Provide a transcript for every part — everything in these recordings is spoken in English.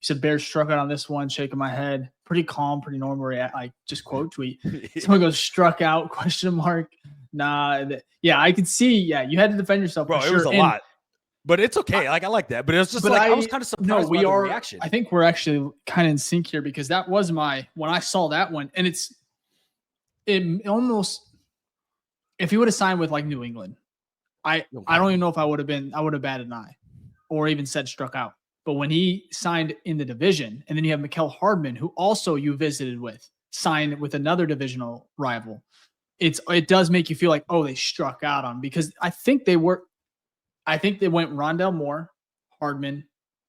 said Bears struck out on this one, shaking my head. Pretty calm, pretty normal. Like just quote tweet. Someone goes struck out ? Nah. Yeah, I could see. Yeah, you had to defend yourself, bro. for It sure. was a lot, but it's okay. Like I like that, but it was just like I was kind of surprised by the reaction. I think we're actually kind of in sync here because that was when I saw that one, and it almost, if he would have signed with like New England, I don't even know if I would have batted an eye or even said struck out. But when he signed in the division, and then you have Mecole Hardman, who also you visited with, signed with another divisional rival, it does make you feel like, oh, they struck out on, because I think they went Rondell Moore, Hardman,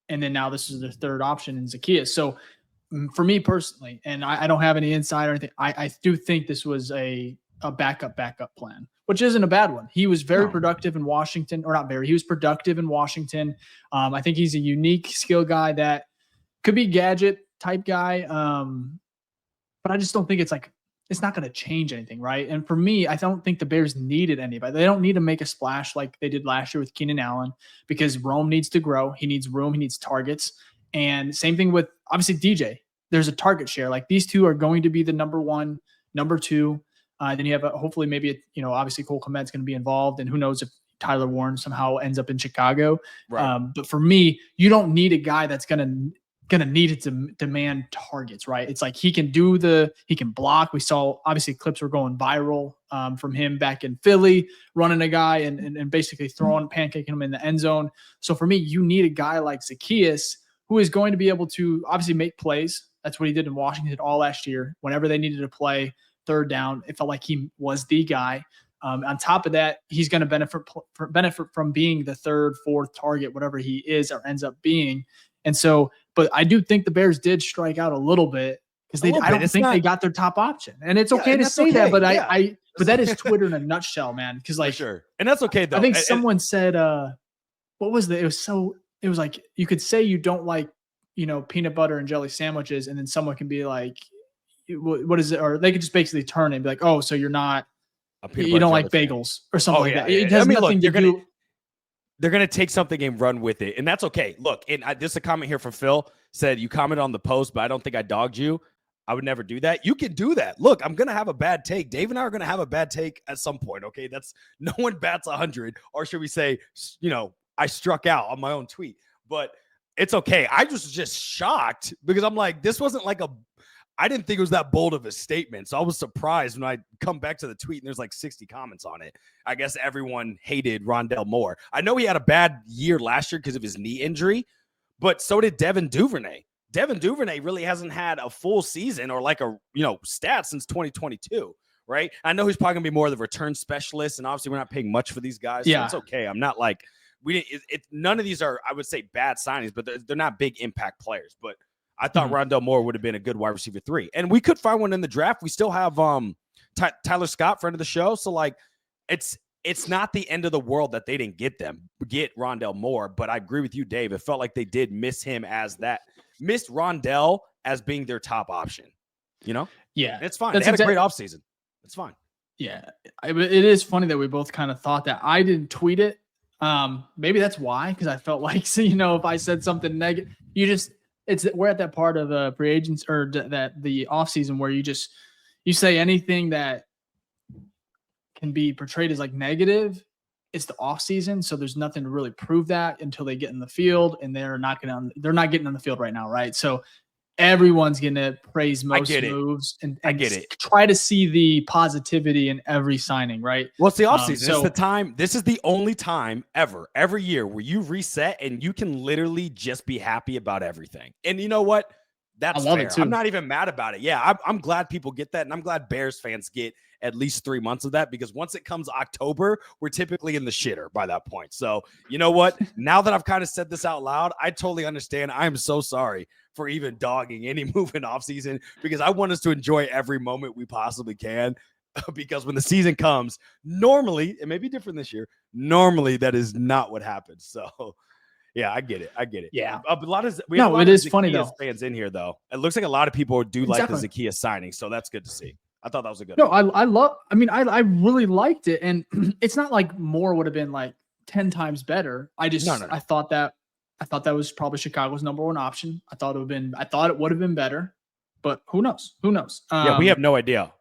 and then now this is their third option in Zaccheaus. So for me personally, and I don't have any insight or anything, I do think this was a backup plan, which isn't a bad one. He was very productive in Washington, or not very, he was productive in Washington. I think he's a unique skill guy that could be gadget type guy. But I just don't think it's not going to change anything, right? And for me, I don't think the Bears needed anybody. They don't need to make a splash like they did last year with Keenan Allen, because Rome needs to grow. He needs room. He needs targets. And same thing with, obviously, DJ. There's a target share. Like, these two are going to be the number one, number two. Then you have hopefully maybe, obviously Cole Kmet's going to be involved, and who knows if Tyler Warren somehow ends up in Chicago. Right. But for me, you don't need a guy that's going to need it to demand targets, right? It's like he can block. We saw, obviously, clips were going viral from him back in Philly, running a guy and basically pancaking him in the end zone. So for me, you need a guy like Zaccheaus who is going to be able to obviously make plays. That's what he did in Washington all last year. Whenever they needed to play third down, it felt like he was the guy. On top of that, he's going to benefit from being the third, fourth target, whatever he is or ends up being. And so, but I do think the Bears did strike out a little bit, because I don't think they got their top option. And it's okay to say that, but but that is Twitter in a nutshell, man. Because like, for sure. And that's okay though. I think someone said, what was it? It was like, you could say you don't like, peanut butter and jelly sandwiches, and then someone can be like, what is it? Or they could just basically turn it and be like, oh, so you're not, you don't like bagels or something like that. It has nothing to do. They're going to take something and run with it, and that's okay. Look, and there's a comment here from Phil, said, you commented on the post, but I don't think I dogged you. I would never do that. You can do that. Look, I'm going to have a bad take. Dave and I are going to have a bad take at some point, okay? That's, no one bats 100, or should we say, I struck out on my own tweet. But it's okay. I was just shocked, because I'm like, this wasn't like I didn't think it was that bold of a statement. So I was surprised when I come back to the tweet and there's like 60 comments on it. I guess everyone hated Rondell Moore. I know he had a bad year last year because of his knee injury, but so did Devin Duvernay. Devin Duvernay really hasn't had a full season or like a, stat since 2022, right? I know he's probably going to be more of the return specialist, and obviously we're not paying much for these guys. So it's okay. I'm not like, none of these are, I would say, bad signings, but they're not big impact players. But I thought Rondell Moore would have been a good wide receiver 3. And we could find one in the draft. We still have Tyler Scott, friend of the show. So, like, it's not the end of the world that they didn't get Rondell Moore. But I agree with you, Dave. It felt like they did miss Rondell as being their top option. Yeah. And it's fine. They had a great offseason. It's fine. Yeah. It is funny that we both kind of thought that. I didn't tweet it. Maybe that's why, because I felt like, if I said something negative, we're at that part of the free agents, or that the offseason, where you say anything that can be portrayed as like negative. It's the offseason, so there's nothing to really prove that until they get in the field, and they're not getting on the field right now, right? So everyone's going to praise most moves and I get it. Try to see the positivity in every signing, right? Well, it's the offseason. It's the time. This is the only time every year, where you reset and you can literally just be happy about everything. And you know what? That's fair. I'm not even mad about it. Yeah, I'm glad people get that, and I'm glad Bears fans get at least 3 months of that, because once it comes October, we're typically in the shitter by that point. So you know what? Now that I've kind of said this out loud, I totally understand. I am so sorry for even dogging any move in offseason, because I want us to enjoy every moment we possibly can. Because when the season comes, normally, it may be different this year, normally that is not what happens. So yeah, I get it. Yeah. It is funny though. Fans in here though. It looks like a lot of people do like the Zaccheaus signing, so that's good to see. I thought that was a good one. I really liked it, and it's not like Moore would have been like 10 times better. I thought that I thought that was probably Chicago's number one option. I thought it would have been better, but who knows? Who knows? Yeah, we have no idea.